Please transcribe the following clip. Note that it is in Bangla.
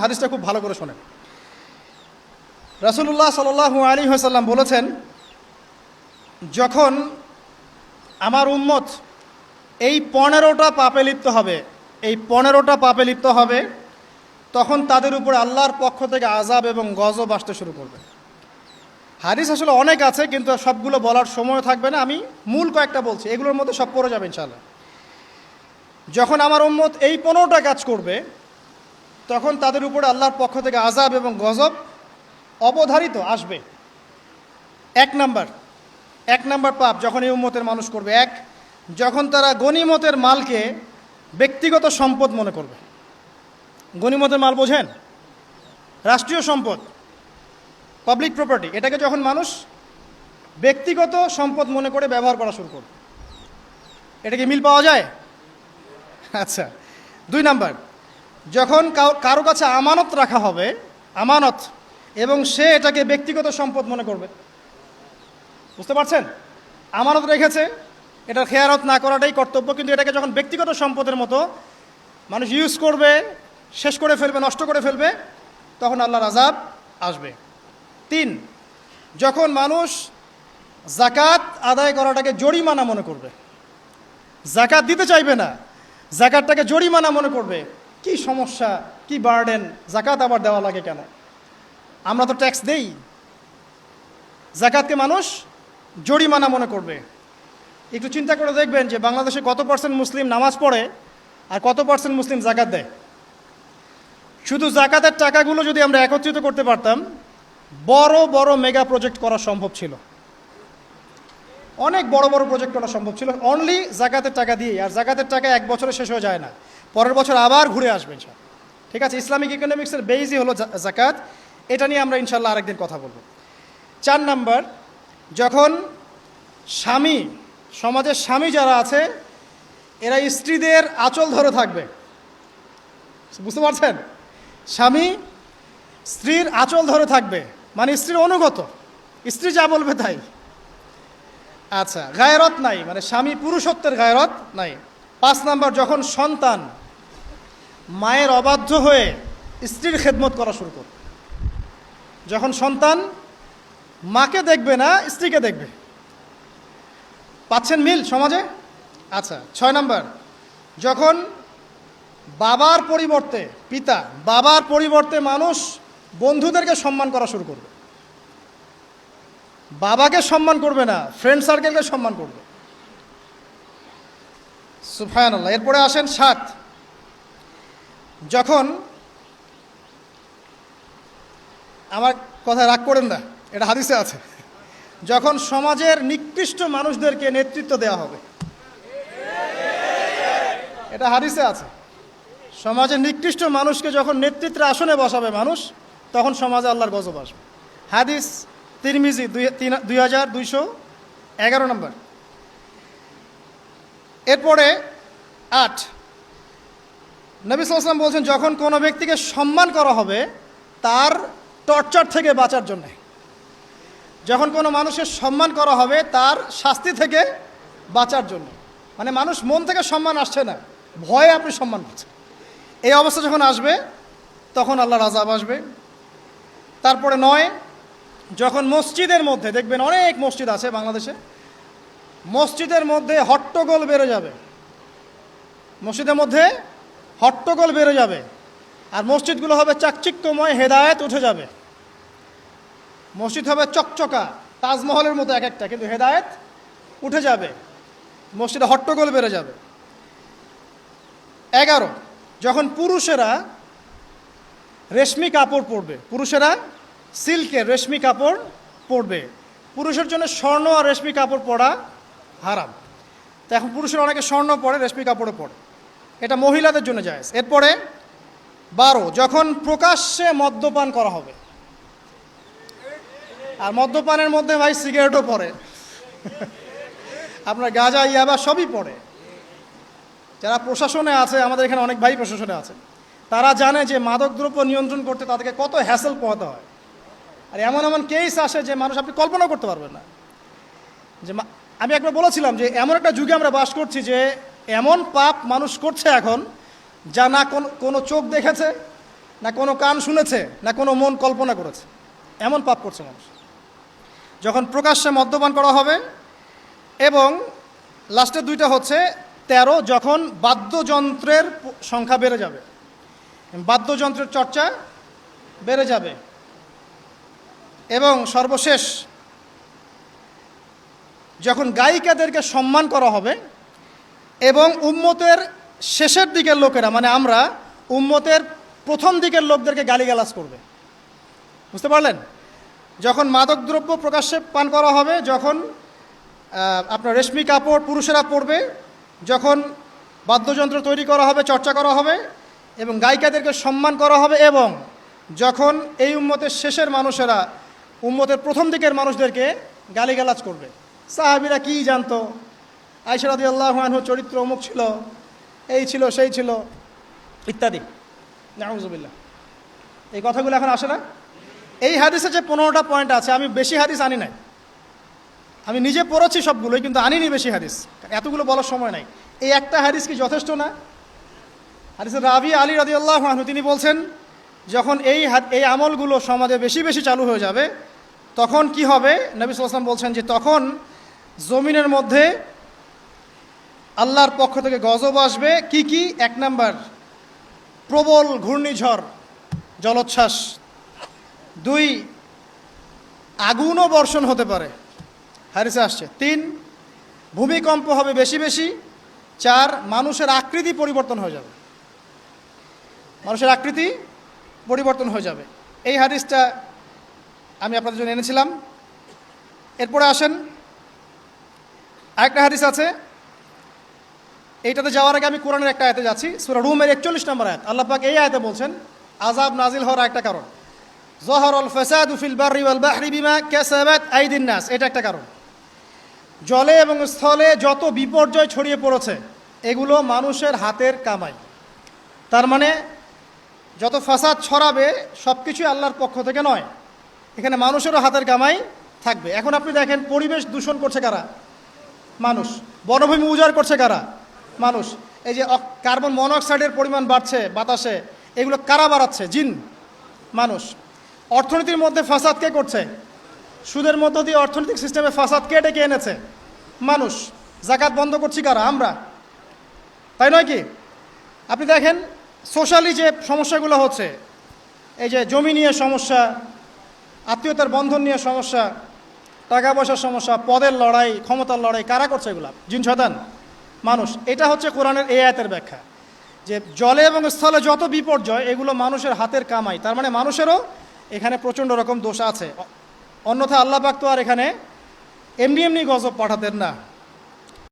হাদিসটা খুব ভালো করে শোনেন। রাসূলুল্লাহ সাল্লাল্লাহু আলাইহি ওয়াসাল্লাম বলেছেন, যখন আমার উম্মত এই 15টা পাপে লিপ্ত হবে, এই 15টা পাপে লিপ্ত হবে, তখন তাদের উপর আল্লাহর পক্ষ থেকে আযাব এবং গজব আসতে শুরু করবে। হাদিস আসলে অনেক আছে, কিন্তু সবগুলো বলার সময় থাকবে না, আমি মূল কয়েকটা বলছি, এগুলোর মধ্যে সব পড়ে যাবে ইনশাআল্লাহ। যখন আমার উম্মত এই 15টা কাজ করবে, তখন তাদের উপরে আল্লাহর পক্ষ থেকে আযাব এবং গজব অবধারিত আসবে। এক নাম্বার পাপ যখন এই উম্মতের মানুষ করবে, যখন তারা গনিমতের মালকে ব্যক্তিগত সম্পদ মনে করবে। গনিমতের মাল বোঝেন? রাষ্ট্রীয় সম্পদ, পাবলিক প্রপার্টি, এটাকে যখন মানুষ ব্যক্তিগত সম্পদ মনে করে ব্যবহার করা শুরু করবে। এটা কি মিল পাওয়া যায়? আচ্ছা। 2 নাম্বার, যখন কারো কাছে আমানত রাখা হবে, আমানত, এবং সে এটাকে ব্যক্তিগত সম্পদ মনে করবে। বুঝতে পারছেন? আমানত রেখেছে, এটার খেয়ানত না করাটাই কর্তব্য, কিন্তু এটাকে যখন ব্যক্তিগত সম্পদের মতো মানুষ ইউজ করবে, শেষ করে ফেলবে, নষ্ট করে ফেলবে, তখন আল্লাহর আযাব আসবে। 3, যখন মানুষ যাকাত আদায় করাটাকে জরিমানা মনে করবে, যাকাত দিতে চাইবে না, যাকাতটাকে জরিমানা মনে করবে। কি সমস্যা, কি বার্ডেন, যাকাত আবার দেওয়া লাগে কেন? আমরা তো ট্যাক্স দেই। যাকাতকে মানুষ জরিমানা মনে করবে। একটু চিন্তা করে দেখবেন যে বাংলাদেশে কত % মুসলিম নামাজ পড়ে আর কত % মুসলিম যাকাত দেয়। শুধু যাকাতের টাকাগুলো যদি আমরা একত্রিত করতে পারতাম, বড় বড় মেগা প্রজেক্ট করা সম্ভব ছিল, অনেক বড় বড় প্রজেক্ট করা সম্ভব ছিল, অনলি যাকাতের টাকা দিয়ে। আর যাকাতের টাকা এক বছরে শেষ হয়ে যায় না, পরের বছর আবার ঘুরে আসবে ইনশাআল্লাহ। ঠিক আছে? ইসলামিক ইকোনমিক্সের বেইজই হলো যাকাত। এটা নিয়ে আমরা ইনশাআল্লাহ আরেকদিন কথা বলবো। 4 নাম্বার, যখন স্বামী, সমাজের স্বামী যারা আছে, এরা স্ত্রীদের আঁচল ধরে থাকবে। বুঝতে পারছেন? স্বামী স্ত্রীর আঁচল ধরে থাকবে, মানে স্ত্রীর অনুগত, স্ত্রী যা বলবে তাই। আচ্ছা, গায়রত নাই, মানে স্বামী পুরুষত্বের গায়রত নাই। 5 নাম্বার, যখন সন্তান মায়ের অবাধ্য হয়ে স্ত্রীর খেদমত করা শুরু করবে। যখন সন্তান মাকে দেখবে না, স্ত্রীকে দেখবে। পাচ্ছেন মিল সমাজে? আচ্ছা। 6 নাম্বার, যখন বাবার পরিবর্তে, বাবার পরিবর্তে মানুষ বন্ধুদেরকে সম্মান করা শুরু করবে। বাবাকে সম্মান করবে না, ফ্রেন্ড সার্কেলকে সম্মান করবে। সুবহানাল্লাহ। এরপরে আসেন 7, যখন, আমার কথা রাগ করেন না, এটা হাদিসে আছে, যখন সমাজের নিকৃষ্ট মানুষদেরকে নেতৃত্ব দেওয়া হবে। এটা হাদিসে আছে। সমাজের নিকৃষ্ট মানুষকে যখন নেতৃত্বের আসনে বসাবে মানুষ, তখন সমাজে আল্লাহর গজব আসবে। হাদিস তিরমিজি 2211 নম্বর। এরপরে 8, নবী সাল্লাল্লাহু আলাইহি ওয়াসাল্লাম বলছেন, যখন কোনো ব্যক্তিকে সম্মান করা হবে তার টর্চার থেকে বাঁচার জন্য। যখন কোনো মানুষের সম্মান করা হবে তার শাস্তি থেকে বাঁচার জন্য, মানে মানুষ মন থেকে সম্মান আসছে না, ভয়ে আপনি সম্মান পাচ্ছেন। এই অবস্থা যখন আসবে, তখন আল্লাহর আযাব আসবে। তারপরে 9, যখন মসজিদের মধ্যে, দেখবেন অনেক মসজিদ আছে বাংলাদেশে, মসজিদের মধ্যে হট্টগোল বেড়ে যাবে, মসজিদের মধ্যে হট্টগোল বেড়ে যাবে, আর মসজিদগুলো হবে চাকচিক্যময়, হেদায়েত উঠে যাবে। মসজিদ হবে চকচকা, তাজমহলের মতো এক একটা, কিন্তু হেদায়েত উঠে যাবে, মসজিদে হট্টগোল বেড়ে যাবে। 11, যখন পুরুষেরা রেশমি কাপড় পরবে, পুরুষেরা সিল্কের রেশমি কাপড় পরবে। পুরুষের জন্য স্বর্ণ আর রেশমি কাপড় পরা হারাম। তো এখন পুরুষের অনেকে স্বর্ণ পরে, রেশমি কাপড়ও পরে, এটা মহিলাদের জন্য জায়েজ। এরপরে 12, যখন প্রকাশ্যে মদ্যপান করা হবে, আর মদ্যপানের মধ্যে ভাই সিগারেটও পড়ে, আপনার গাঁজা, ইয়াবা সবই পড়ে। যারা প্রশাসনে আছে, আমাদের এখানে অনেক ভাই প্রশাসনে আছে, তারা জানে যে মাদকদ্রব্য নিয়ন্ত্রণ করতে তাদেরকে কত হ্যাসেল পোহাতে হয়। আর এমন এমন কেস আসে যে মানুষ আপনি কল্পনা করতে পারবেন না। যে আমি একবার বলেছিলাম যে এমন একটা যুগে আমরা বাস করছি যে এমন পাপ মানুষ করছে এখন, যা না কোনো চোখ দেখেছে, না কোনো কান শুনেছে, না কোনো মন কল্পনা করেছে। এমন পাপ করছে মানুষ। যখন প্রকাশ্যে মদ্যপান করা হবে, এবং লাস্টের দুইটা হচ্ছে 13, যখন বাদ্যযন্ত্রের সংখ্যা বেড়ে যাবে, বাদ্যযন্ত্রের চর্চা বেড়ে যাবে, এবং সর্বশেষ যখন গায়িকাদেরকে সম্মান করা হবে, এবং উম্মতের শেষের দিকের লোকেরা, মানে আমরা উম্মতের প্রথম দিকের লোকদেরকে গালিগালাজ করবে। বুঝতে পারলেন? যখন মাদকদ্রব্য প্রকাশ্যে পান করা হবে, যখন আপনার রেশমি কাপড় পুরুষেরা পরবে, যখন বাদ্যযন্ত্র তৈরি করা হবে, চর্চা করা হবে, এবং গায়িকাদেরকে সম্মান করা হবে, এবং যখন এই উম্মতের শেষের মানুষেরা উম্মতের প্রথম দিকের মানুষদেরকে গালিগালাজ করবে। সাহাবীরা কি জানতো, আয়েশা রাদিয়াল্লাহু আনহা চরিত্র অমুক ছিল, এই ছিল, সেই ছিল, ইত্যাদি। নাউযুবিল্লাহ। এই কথাগুলো এখন আসে না? এই হাদিসে যে 15টা পয়েন্ট আছে, আমি বেশি হাদিস আনি নাই, আমি নিজে পড়েছি সবগুলোই, কিন্তু আনিনি বেশি হাদিস, এতগুলো বলার সময় নাই। এই একটা হাদিস কি যথেষ্ট না? হাদিসের রাবি আলী রাদিয়াল্লাহু আনহু তিনি বলছেন, যখন এই আমলগুলো সমাজে বেশি বেশি চালু হয়ে যাবে, তখন কি হবে? নবী সাল্লাল্লাহু আলাইহি ওয়াসাল্লাম বলছেন যে তখন জমিনের মধ্যে আল্লাহর পক্ষ থেকে গজব আসবে। কি কি? 1 নাম্বার, প্রবল ঘূর্ণিঝড়, জলোচ্ছ্বাস। 2, আগুনও বর্ষণ হতে পারে, হাদিসে আসছে। 3, ভূমিকম্প হবে বেশি বেশি। 4, মানুষের আকৃতি পরিবর্তন হয়ে যাবে, মানুষের আকৃতি পরিবর্তন হয়ে যাবে। এই হাদিসটা আমি আপনাদের জন্য এনেছিলাম। এরপরে আসেন, আরেকটা হাদিস আছে, এইটাতে যাওয়ার আগে আমি কোরআনের একটা আয়াতে যাচ্ছি, সূরা রুমের 41 নম্বর আয়াত। আল্লাহ পাক এই আয়াতে বলছেন আযাব নাজিল হওয়ার একটা কারণ, যাহারাল ফাসাদু ফিল বাররি ওয়াল বাহরি বিমা কাসাবাত আইদিন নাস, এটা একটা কারণ। জলে এবং স্থলে যত বিপর্যয় ছড়িয়ে পড়েছে, এগুলো মানুষের হাতের কামাই। তার মানে যত ফাসাদ ছড়াবে সব কিছুই আল্লাহর পক্ষ থেকে নয়, এখানে মানুষেরও হাতের কামাই থাকবে। এখন আপনি দেখেন, পরিবেশ দূষণ করছে কারা? মানুষ। বনভূমি উজাড় করছে কারা? মানুষ। এই যে কার্বন মনোঅক্সাইডের পরিমাণ বাড়ছে বাতাসে, এগুলো কারা বাড়াচ্ছে? জিন, মানুষ। অর্থনীতির মধ্যে ফাসাদ কে করছে? সুদের মধ্য দিয়ে অর্থনৈতিক সিস্টেমে ফাসাদ কে ডেকে এনেছে? মানুষ। যাকাত বন্ধ করছি কারা? আমরা, তাই নয় কি? আপনি দেখেন সোশ্যালি যে সমস্যাগুলো হচ্ছে, এই যে জমি নিয়ে সমস্যা, আত্মীয়তার বন্ধন নিয়ে সমস্যা, টাকা পয়সার সমস্যা, পদের লড়াই, ক্ষমতার লড়াই, কারা করছে এগুলা? জিন শয়তান, মানুষ। এটা হচ্ছে কোরআনের এই আয়াতের ব্যাখ্যা, যে জলে এবং স্থলে যত বিপর্যয়, এগুলো মানুষের হাতের কামাই। তার মানে মানুষেরও এখানে প্রচণ্ড রকম দোষ আছে, অন্যথা আল্লাহ পাক তো আর এখানে এমনি এমনি গজব পাঠাতেন না।